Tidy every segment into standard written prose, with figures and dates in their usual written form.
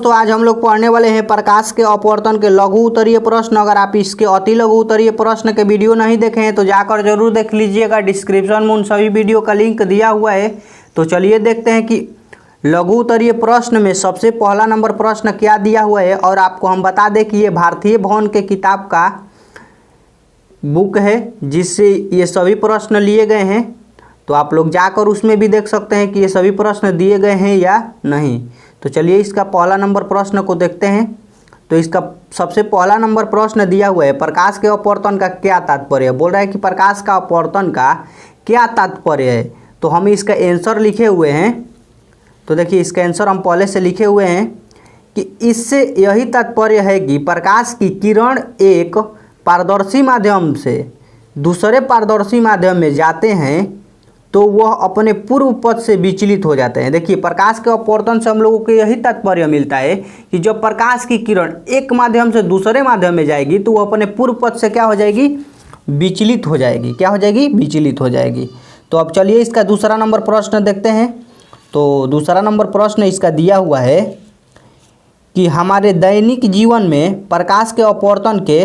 दोस्तों, आज हम लोग पढ़ने वाले हैं प्रकाश के अपवर्तन के लघु उत्तरीय प्रश्न। अगर आप इसके अति लघु उत्तरीय प्रश्न के वीडियो नहीं देखे हैं तो जाकर जरूर देख लीजिएगा। डिस्क्रिप्शन में उन सभी वीडियो का लिंक दिया हुआ है। तो चलिए देखते हैं कि लघु उत्तरीय प्रश्न में सबसे पहला नंबर प्रश्न क्या दिया हुआ है। और आपको हम बता दें कि ये भारतीय भवन के किताब का बुक है जिससे ये सभी प्रश्न लिए गए हैं। तो आप लोग जाकर उसमें भी देख सकते हैं कि ये सभी प्रश्न दिए गए हैं या नहीं। तो चलिए इसका पहला नंबर प्रश्न को देखते हैं। तो इसका सबसे पहला नंबर प्रश्न दिया हुआ है, प्रकाश के अपवर्तन का क्या तात्पर्य है। बोल रहा है कि प्रकाश का अपवर्तन का क्या तात्पर्य है। तो हम इसका आंसर लिखे हुए हैं। तो देखिए इसका आंसर हम पहले से लिखे हुए हैं कि इससे यही तात्पर्य है कि प्रकाश की किरण एक पारदर्शी माध्यम से दूसरे पारदर्शी माध्यम में जाते हैं तो वह अपने पूर्व पथ से विचलित हो जाते हैं। देखिए प्रकाश के अपवर्तन से हम लोगों को यही तात्पर्य मिलता है कि जब प्रकाश की किरण एक माध्यम से दूसरे माध्यम में जाएगी तो वह अपने पूर्व पथ से क्या हो जाएगी, विचलित हो जाएगी। क्या हो जाएगी, विचलित हो जाएगी। तो अब चलिए इसका दूसरा नंबर प्रश्न देखते हैं। तो दूसरा नंबर प्रश्न इसका दिया हुआ है कि हमारे दैनिक जीवन में प्रकाश के अपवर्तन के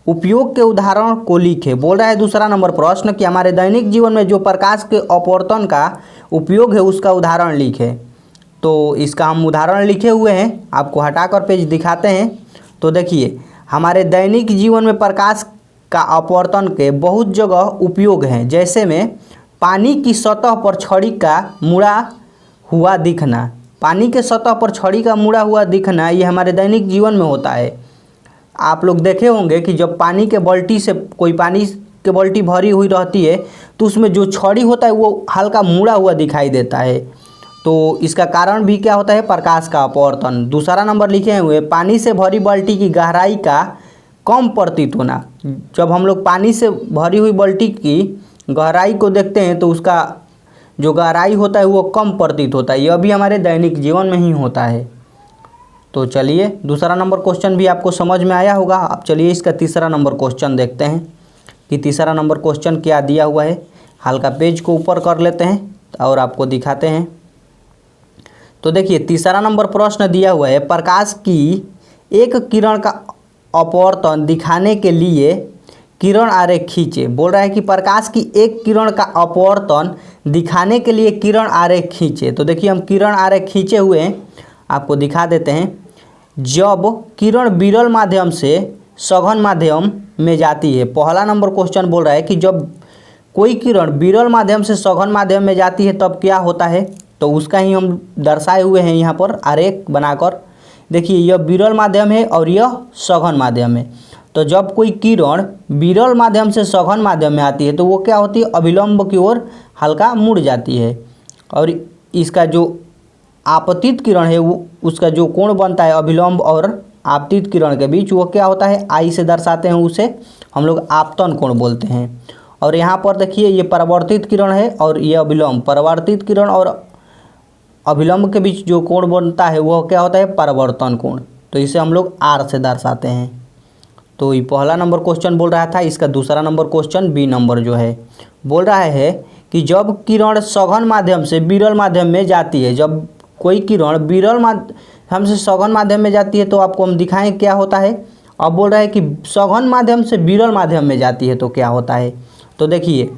उपयोग के उदाहरण को लिखे। बोल रहा है दूसरा नंबर प्रश्न कि हमारे दैनिक जीवन में जो प्रकाश के अपवर्तन का उपयोग है उसका उदाहरण लिखे। तो इसका हम उदाहरण लिखे हुए हैं, आपको हटाकर पेज दिखाते हैं। तो देखिए हमारे दैनिक जीवन में प्रकाश का अपवर्तन के बहुत जगह उपयोग हैं, जैसे में पानी की सतह पर छड़ी का मुड़ा हुआ दिखना। पानी के सतह पर छड़ी का मुड़ा हुआ दिखना ये हमारे दैनिक जीवन में होता है। आप लोग देखे होंगे कि जब पानी के बाल्टी से कोई पानी के बाल्टी भरी हुई रहती है तो उसमें जो छड़ी होता है वो हल्का मुड़ा हुआ दिखाई देता है। तो इसका कारण भी क्या होता है, प्रकाश का अपवर्तन। दूसरा नंबर लिखे हुए, पानी से भरी बाल्टी की गहराई का कम प्रतीत होना। जब हम लोग पानी से भरी हुई बाल्टी की गहराई को देखते हैं तो उसका जो गहराई होता है वो कम प्रतीत होता है। यह भी हमारे दैनिक जीवन में ही होता है। तो चलिए दूसरा नंबर क्वेश्चन भी आपको समझ में आया होगा। अब चलिए इसका तीसरा नंबर क्वेश्चन देखते हैं कि तीसरा नंबर क्वेश्चन क्या दिया हुआ है। हल्का पेज को ऊपर कर लेते हैं और आपको दिखाते हैं। तो देखिए तीसरा नंबर प्रश्न दिया हुआ है, प्रकाश की एक किरण का अपवर्तन दिखाने के लिए किरण आरेख खींचे। बोल रहा है कि प्रकाश की एक किरण का अपवर्तन दिखाने के लिए किरण आरेख खींचे। तो देखिए हम किरण आरेख खींचे हुए हैं, आपको दिखा देते हैं। जब किरण विरल माध्यम से सघन माध्यम में जाती है। पहला नंबर क्वेश्चन बोल रहा है कि जब कोई किरण विरल माध्यम से सघन माध्यम में जाती है तब क्या होता है। तो उसका ही हम दर्शाए हुए हैं यहाँ पर आरेख बनाकर। देखिए यह विरल माध्यम है और यह सघन माध्यम है। तो जब कोई किरण विरल माध्यम से सघन माध्यम में आती है तो वो क्या होती है, अभिलंब की ओर हल्का मुड़ जाती है। और इसका जो आपतित किरण है वो उसका जो कोण बनता है अभिलंब और आपतित किरण के बीच वो क्या होता है, आई से दर्शाते हैं, उसे हम लोग आपतन कोण बोलते हैं। और यहाँ पर देखिए ये परावर्तित किरण है और ये अभिलंब। परावर्तित किरण और अभिलंब के बीच जो कोण बनता है वह क्या होता है, परावर्तन कोण। तो इसे हम लोग आर से दर्शाते हैं। तो ये पहला नंबर क्वेश्चन बोल रहा था। इसका दूसरा नंबर क्वेश्चन बी नंबर जो है बोल रहा है कि जब किरण सघन माध्यम से विरल माध्यम में जाती है। जब कोई किरण विरल माध्यम से सघन माध्यम में जाती है तो आपको हम दिखाएं क्या होता है। अब बोल रहा है कि सघन माध्यम से विरल माध्यम में जाती है तो क्या होता है। तो देखिए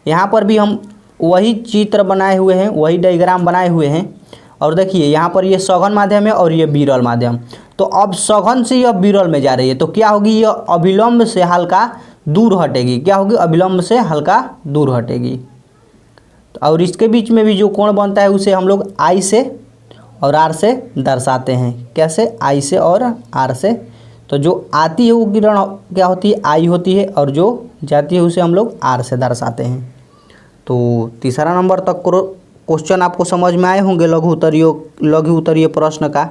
यहाँ पर भी हम वही चित्र बनाए हुए हैं, वही डायग्राम बनाए हुए हैं। और देखिए यहाँ पर ये सघन माध्यम है और ये विरल माध्यम। तो अब सघन से यह विरल में जा रही है तो क्या होगी, यह अभिलंब से हल्का दूर हटेगी। क्या होगी, अभिलंब से हल्का दूर हटेगी। और इसके बीच में भी जो कोण बनता है उसे हम लोग आई से और आर से दर्शाते हैं। कैसे, आई से और आर से। तो जो आती है वो किरण क्या होती है, आई होती है, और जो जाती है उसे हम लोग आर से दर्शाते हैं। तो तीसरा नंबर तक क्वेश्चन आपको समझ में आए होंगे लघु उत्तरीय प्रश्न का।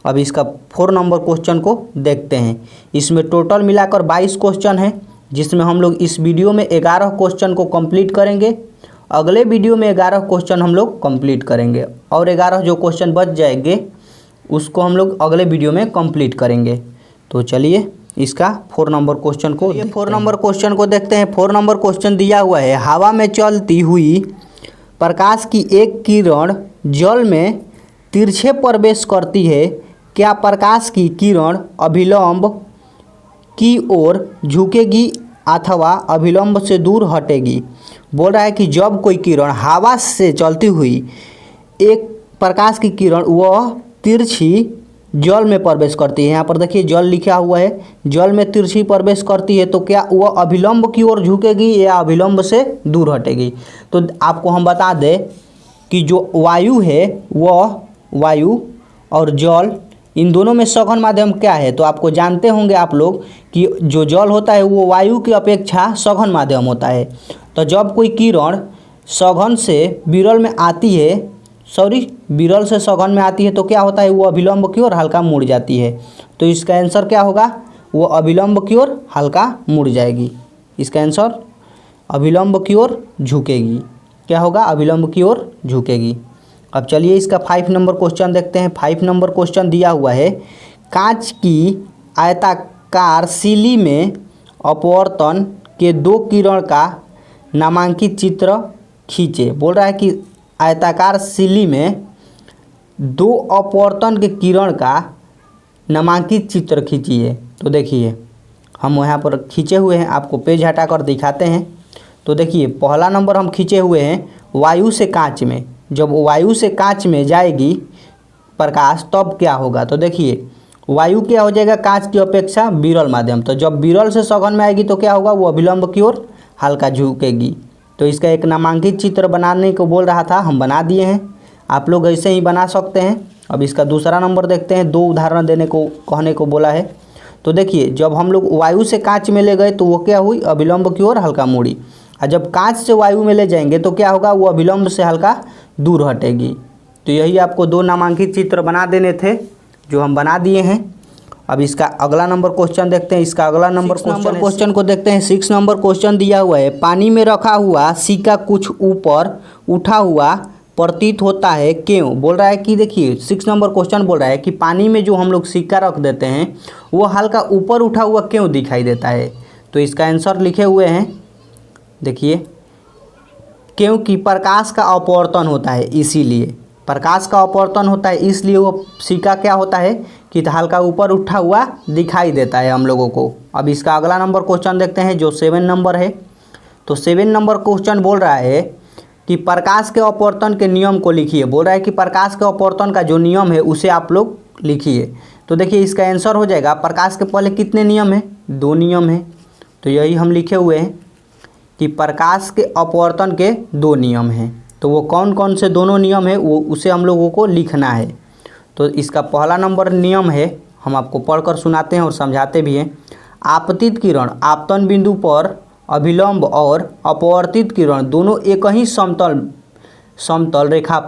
अब इसका 4 नंबर क्वेश्चन को देखते हैं। इसमें टोटल मिलाकर 22 क्वेश्चन हैं, जिसमें हम लोग इस वीडियो में 11 क्वेश्चन को कंप्लीट करेंगे। अगले वीडियो में 11 क्वेश्चन हम लोग कंप्लीट करेंगे और 11 जो क्वेश्चन बच जाएंगे उसको हम लोग अगले वीडियो में कंप्लीट करेंगे। तो चलिए इसका 4 नंबर क्वेश्चन को 4 नंबर क्वेश्चन को देखते हैं। 4 नंबर क्वेश्चन दिया हुआ है, हवा में चलती हुई प्रकाश की एक किरण जल में तिरछे प्रवेश करती है क्या प्रकाश की किरण अभिलंब की ओर झुकेगी अथवा अभिलंब से दूर हटेगी। बोल रहा है कि जब कोई किरण हवा से चलती हुई एक प्रकाश की किरण वह तिरछी जल में प्रवेश करती है, यहाँ पर देखिए जल लिखा हुआ है, जल में तिरछी प्रवेश करती है तो क्या वह अभिलंब की ओर झुकेगी या अभिलंब से दूर हटेगी। तो आपको हम बता दें कि जो वायु है वह वायु और जल इन दोनों में सघन माध्यम क्या है। तो आपको जानते होंगे आप लोग कि जो जल होता है वो वायु की अपेक्षा सघन माध्यम होता है। तो जब कोई किरण सघन से विरल में आती है, विरल से सघन में आती है तो क्या होता है, वो अभिलंब की ओर हल्का मुड़ जाती है। तो इसका आंसर क्या होगा, वो अभिलंब की ओर हल्का मुड़ जाएगी। इसका आंसर अभिलंब की ओर झुकेगी। क्या होगा, अभिलंब की ओर झुकेगी। अब चलिए इसका 5 नंबर क्वेश्चन देखते हैं। 5 नंबर क्वेश्चन दिया हुआ है, कांच की आयताकार सिली में अपवर्तन के 2 किरण का नामांकित चित्र खींचे। बोल रहा है कि आयताकार सिली में 2 अपवर्तन के किरण का नामांकित चित्र खींचिए। तो देखिए हम यहाँ पर खींचे हुए हैं, आपको पेज हटाकर दिखाते हैं। तो देखिए पहला नंबर हम खींचे हुए हैं वायु से कांच में। जब वायु से कांच में जाएगी प्रकाश तब क्या होगा। तो देखिए वायु क्या हो जाएगा, कांच की अपेक्षा विरल माध्यम। तो जब विरल से सघन में आएगी तो क्या होगा, वो अभिलंब की ओर हल्का झुकेगी। तो इसका एक नामांकित चित्र बनाने को बोल रहा था, हम बना दिए हैं। आप लोग ऐसे ही बना सकते हैं। अब इसका दूसरा नंबर देखते हैं, 2 उदाहरण देने को कहने को बोला है। तो देखिए जब हम लोग वायु से कांच में ले गए तो वो क्या हुई, अभिलंब की ओर हल्का मुड़ी। और जब कांच से वायु में ले जाएंगे तो क्या होगा, वो अभिलंब से हल्का दूर हटेगी। तो यही आपको 2 नामांकित चित्र बना देने थे जो हम बना दिए हैं। अब इसका अगला नंबर क्वेश्चन देखते हैं। इसका अगला नंबर क्वेश्चन को देखते हैं। 6 नंबर क्वेश्चन दिया हुआ है, पानी में रखा हुआ सिक्का कुछ ऊपर उठा हुआ प्रतीत होता है, क्यों। बोल रहा है कि देखिए 6 नंबर क्वेश्चन बोल रहा है कि पानी में जो हम लोग सिक्का रख देते हैं वो हल्का ऊपर उठा हुआ क्यों दिखाई देता है। तो इसका आंसर लिखे हुए हैं, देखिए क्योंकि प्रकाश का अपवर्तन होता है, इसीलिए प्रकाश का अपवर्तन होता है, इसलिए वो सिक्का क्या होता है कि हल्का ऊपर उठा हुआ दिखाई देता है हम लोगों को। अब इसका अगला नंबर क्वेश्चन देखते हैं जो 7 नंबर है। तो 7 नंबर क्वेश्चन बोल रहा है कि प्रकाश के अपवर्तन के नियम को लिखिए। बोल रहा है कि प्रकाश के अपवर्तन का जो नियम है उसे आप लोग लिखिए। तो देखिए इसका आंसर हो जाएगा, प्रकाश के पहले कितने नियम हैं, 2 नियम हैं। तो यही हम लिखे हुए हैं कि प्रकाश के अपवर्तन के 2 नियम हैं। तो वो कौन कौन से दोनों नियम है वो उसे हम लोगों को लिखना है। तो इसका पहला नंबर नियम है, हम आपको पढ़कर सुनाते हैं और समझाते भी हैं। आपतित किरण आपतन बिंदु पर अभिलंब और अपवर्तित किरण दोनों एक ही समतल रेखा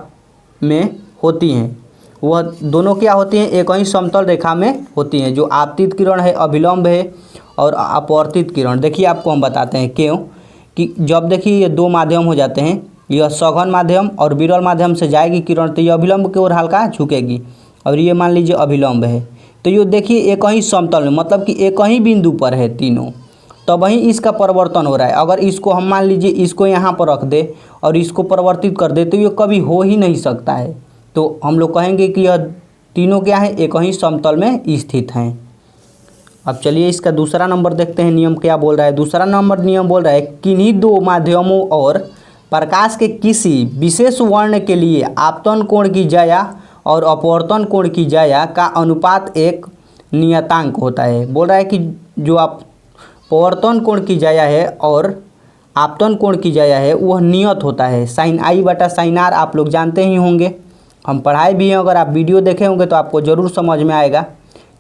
में होती हैं। वह दोनों क्या होती हैं, एक ही समतल रेखा में होती हैं। जो आपतित किरण है, अभिलंब है और अपवर्तित किरण, देखिए आपको हम बताते हैं क्यों। कि जब देखिए ये 2 माध्यम हो जाते हैं, यह सघन माध्यम और विरल माध्यम से जाएगी किरण तो ये अभिलंब की ओर हल्का झुकेगी। और ये मान लीजिए अभिलंब है तो ये देखिए एक ही समतल में, मतलब कि एक ही बिंदु पर है तीनों, तब ही इसका परिवर्तन हो रहा है। अगर इसको हम मान लीजिए इसको यहाँ पर रख दे और इसको परिवर्तित कर दे तो ये कभी हो ही नहीं सकता है। तो हम लोग कहेंगे कि यह तीनों क्या है, एक ही समतल में स्थित हैं। अब चलिए इसका दूसरा नंबर देखते हैं, नियम क्या बोल रहा है। दूसरा नंबर नियम बोल रहा है, किन्हीं 2 माध्यमों और प्रकाश के किसी विशेष वर्ण के लिए आपतन कोण की ज्या और अपवर्तन कोण की ज्या का अनुपात एक नियतांक होता है। बोल रहा है कि जो अपवर्तन कोण की ज्या है और आपतन कोण की ज्या है वह नियत होता है। sin i बटा sin r आप लोग जानते ही होंगे, हम पढ़ाए भी हैं। अगर आप वीडियो देखे होंगे तो आपको ज़रूर समझ में आएगा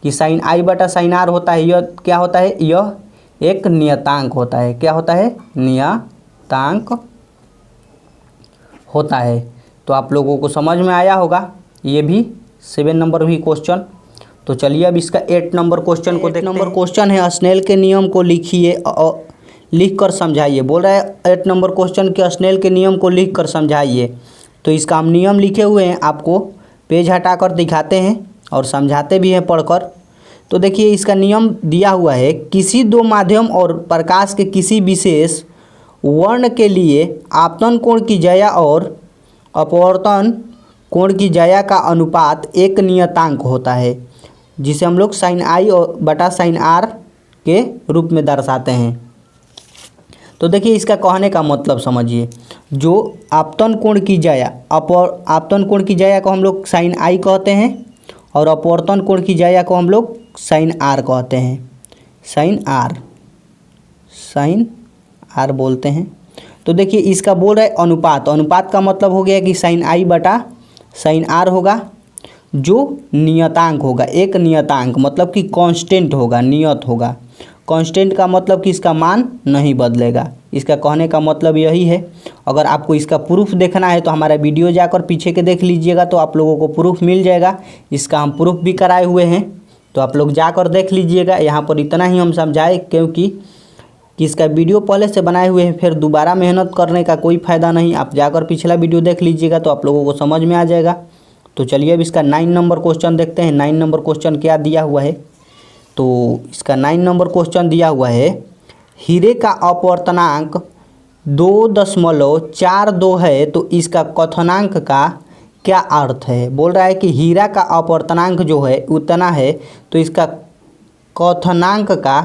कि sin i बटा sin r होता है। यह क्या होता है, यह एक नियतांक होता है। क्या होता है, नियतांक होता है। तो आप लोगों को समझ में आया होगा। ये भी 7 नंबर भी क्वेश्चन। तो चलिए अब इसका 8 नंबर क्वेश्चन को देखते हैं। 8 नंबर क्वेश्चन है, स्नेल के नियम को लिखिए और लिख कर समझाइए। बोल रहा है 8 नंबर क्वेश्चन के स्नेल के नियम को लिख कर समझाइए। तो इसका हम नियम लिखे हुए हैं, आपको पेज हटाकर दिखाते हैं और समझाते भी हैं पढ़कर। तो देखिए इसका नियम दिया हुआ है, किसी 2 माध्यम और प्रकाश के किसी विशेष वर्ण के लिए आपतन कोण की ज्या और अपवर्तन कोण की ज्या का अनुपात एक नियतांक होता है। जिसे हम लोग साइन आई और बटा साइन आर के रूप में दर्शाते हैं। तो देखिए इसका कहने का मतलब समझिए, जो आपतन कोण की ज्या आपतन कोण की ज्या को हम लोग साइन आई कहते हैं और अपवर्तन कोण की ज्या को हम लोग साइन आर कहते हैं। साइन आर बोलते हैं। तो देखिए इसका बोल रहा है अनुपात। अनुपात का मतलब हो गया कि साइन आई बटा साइन आर होगा, जो नियतांक होगा, एक नियतांक मतलब कि कांस्टेंट होगा, नियत होगा। कांस्टेंट का मतलब कि इसका मान नहीं बदलेगा। इसका कहने का मतलब यही है। अगर आपको इसका प्रूफ देखना है तो हमारा वीडियो जाकर पीछे के देख लीजिएगा, तो आप लोगों को प्रूफ मिल जाएगा। इसका हम प्रूफ भी कराए हुए हैं, तो आप लोग जाकर देख लीजिएगा। यहाँ पर इतना ही हम समझाए, क्योंकि इसका वीडियो पहले से बनाए हुए हैं, फिर दोबारा मेहनत करने का कोई फ़ायदा नहीं। आप जाकर पिछला वीडियो देख लीजिएगा तो आप लोगों को समझ में आ जाएगा। तो चलिए अब इसका 9 नंबर क्वेश्चन देखते हैं। 9 नंबर क्वेश्चन क्या दिया हुआ है। तो इसका 9 नंबर क्वेश्चन दिया हुआ है, हीरे का अपवर्तनांक 2.42 है, तो इसका कथनांक का क्या अर्थ है। बोल रहा है कि हीरा का अपवर्तनांक जो है उतना है, तो इसका कथनांक का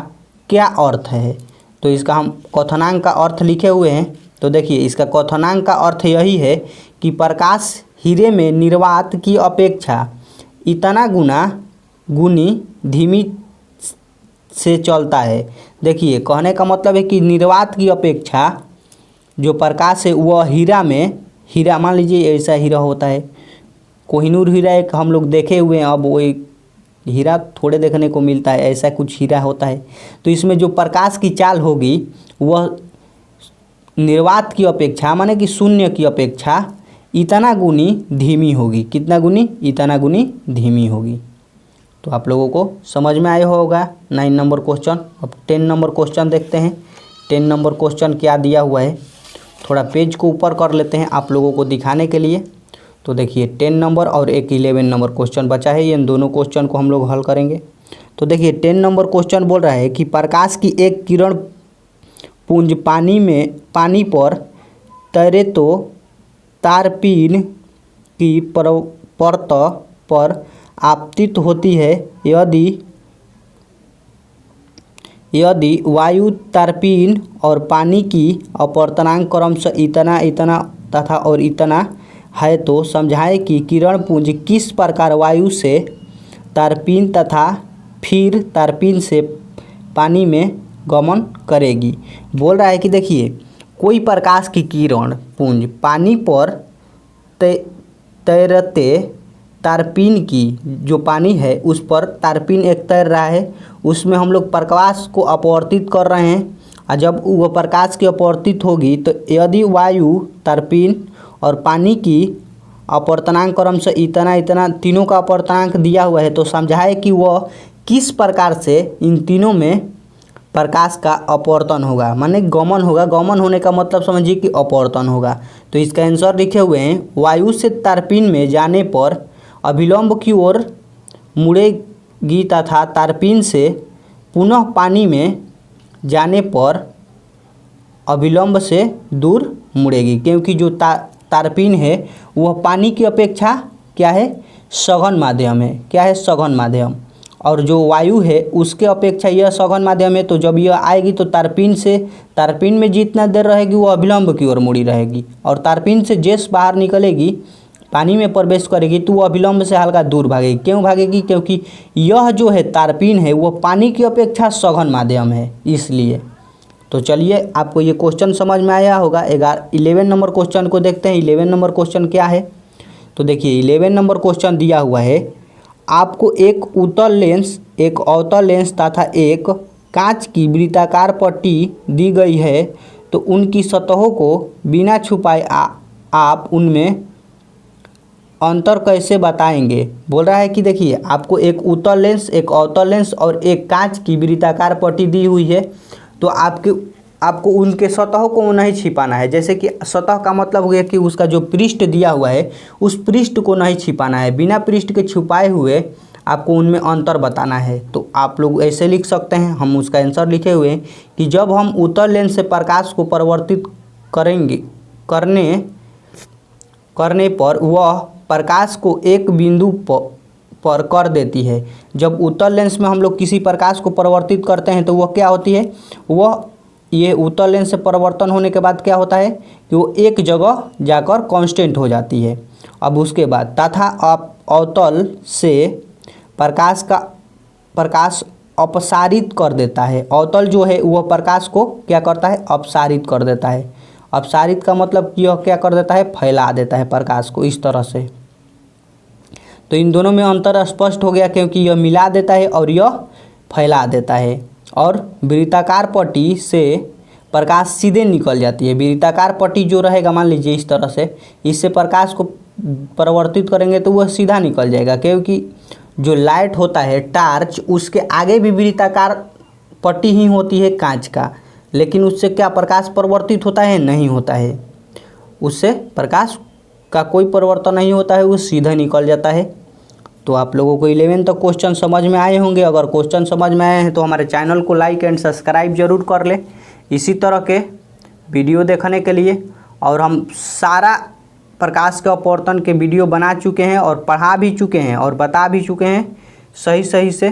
क्या अर्थ है। तो इसका हम कथनांक का अर्थ लिखे हुए हैं। तो देखिए इसका कथनांक का अर्थ यही है कि प्रकाश हीरे में निर्वात की अपेक्षा इतना गुनी धीमी से चलता है। देखिए कहने का मतलब है कि निर्वात की अपेक्षा जो प्रकाश है वह हीरा मान लीजिए ऐसा हीरा होता है, कोहिनूर हीरा एक हम लोग देखे हुए हैं, अब वो एक हीरा थोड़े देखने को मिलता है, ऐसा कुछ हीरा होता है। तो इसमें जो प्रकाश की चाल होगी वह निर्वात की अपेक्षा माने कि शून्य की अपेक्षा इतना गुनी धीमी होगी। कितना गुनी? इतना गुनी धीमी होगी। तो आप लोगों को समझ में आया होगा 9 नंबर क्वेश्चन। अब 10 नंबर क्वेश्चन देखते हैं। 10 नंबर क्वेश्चन क्या दिया हुआ है, थोड़ा पेज को ऊपर कर लेते हैं आप लोगों को दिखाने के लिए। तो देखिए 10 नंबर और एक 11 नंबर क्वेश्चन बचा है, इन दोनों क्वेश्चन को हम लोग हल करेंगे। तो देखिए 10 नंबर क्वेश्चन बोल रहा है कि प्रकाश की एक किरण पुंज पानी पर तैरे तो तारपीन की परत पर आपतित होती है। यदि वायु, तारपीन और पानी की अपवर्तनांक क्रमशः इतना तथा और इतना है, तो समझाएं कि किरण पुंज किस प्रकार वायु से तारपीन तथा फिर तारपीन से पानी में गमन करेगी। बोल रहा है कि देखिए कोई प्रकाश की किरण पुंज पानी पर तैरते तारपीन की जो पानी है उस पर तारपीन एक तैर रहा है, उसमें हम लोग प्रकाश को अपवर्तित कर रहे हैं। और जब वह प्रकाश की अपवर्तित होगी तो यदि वायु, तारपीन और पानी की अपवर्तनांक क्रम से इतना तीनों का अपवर्तनांक दिया हुआ है, तो समझाए कि वह किस प्रकार से इन तीनों में प्रकाश का अपवर्तन होगा, माने गमन होगा। गमन होने का मतलब समझिए कि अपवर्तन होगा। तो इसका आंसर लिखे हुए हैं, वायु से तारपीन में जाने पर अभिलंब की ओर मुड़ेगी तथा तारपीन से पुनः पानी में जाने पर अभिलंब से दूर मुड़ेगी, क्योंकि जो तारपीन है वह पानी की अपेक्षा क्या है, सघन माध्यम है। क्या है? सघन माध्यम। और जो वायु है उसके अपेक्षा यह सघन माध्यम है। तो जब यह आएगी तो तारपीन में जितना देर रहेगी वो अभिलंब की ओर मुड़ी रहेगी, और तारपीन से जैसे बाहर निकलेगी पानी में प्रवेश करेगी तो वो अभिलंब से हल्का दूर भागेगी। क्यों भागेगी? क्योंकि यह जो है तारपीन है वह पानी की अपेक्षा सघन माध्यम है, इसलिए। तो चलिए आपको ये क्वेश्चन समझ में आया होगा। 11 नंबर क्वेश्चन को देखते हैं। 11 नंबर क्वेश्चन क्या है। तो देखिए 11 नंबर क्वेश्चन दिया हुआ है, आपको एक उत्तल लेंस, एक अवतल लेंस तथा एक कांच की वृत्ताकार पट्टी दी गई है, तो उनकी सतहों को बिना छुपाए आप उनमें अंतर कैसे बताएंगे। बोल रहा है कि देखिए आपको एक उत्तल लेंस, एक अवतल लेंस और एक कांच की वृत्ताकार पट्टी दी हुई है, तो आपको उनके सतहों को नहीं छिपाना है। जैसे कि सतह का मतलब हो गया कि उसका जो पृष्ठ दिया हुआ है उस पृष्ठ को नहीं छिपाना है, बिना पृष्ठ के छुपाए हुए आपको उनमें अंतर बताना है। तो आप लोग ऐसे लिख सकते हैं, हम उसका आंसर लिखे हुए हैं कि जब हम उत्तल लेंस से प्रकाश को परावर्तित करने पर वह प्रकाश को एक बिंदु पर कर देती है। जब उत्तल लेंस में हम लोग किसी प्रकाश को परावर्तित करते हैं तो वह क्या होती है, वह ये उत्तल लेंस से परावर्तन होने के बाद क्या होता है कि वो एक जगह जाकर कांस्टेंट हो जाती है। अब उसके बाद तथा अवतल से प्रकाश अपसारित कर देता है। अवतल जो है वह प्रकाश को क्या करता है, अपसारित कर देता है। अपसारित का मतलब कि यह क्या कर देता है, फैला देता है प्रकाश को इस तरह से। तो इन दोनों में अंतर स्पष्ट हो गया, क्योंकि यह मिला देता है और यह फैला देता है। और वृत्ताकार पट्टी से प्रकाश सीधे निकल जाती है। वृत्ताकार पट्टी जो रहेगा, मान लीजिए इस तरह से, इससे प्रकाश को परावर्तित करेंगे तो वह सीधा निकल जाएगा, क्योंकि जो लाइट होता है टार्च, उसके आगे भी वृत्ताकार पट्टी ही होती है कांच का, लेकिन उससे क्या प्रकाश परावर्तित होता है, नहीं होता है। उससे प्रकाश का कोई परिवर्तन नहीं होता है, वो सीधा निकल जाता है। तो आप लोगों को 11 तक क्वेश्चन समझ में आए होंगे। अगर क्वेश्चन समझ में आए हैं तो हमारे चैनल को लाइक एंड सब्सक्राइब जरूर कर लें इसी तरह के वीडियो देखने के लिए। और हम सारा प्रकाश के अपवर्तन के वीडियो बना चुके हैं और पढ़ा भी चुके हैं और बता भी चुके हैं सही से।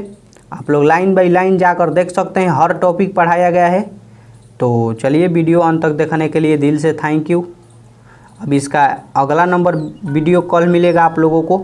आप लोग लाइन बाय लाइन जाकर देख सकते हैं, हर टॉपिक पढ़ाया गया है। तो चलिए, वीडियो अंत तक देखने के लिए दिल से थैंक यू। अब इसका अगला नंबर वीडियो कल मिलेगा आप लोगों को।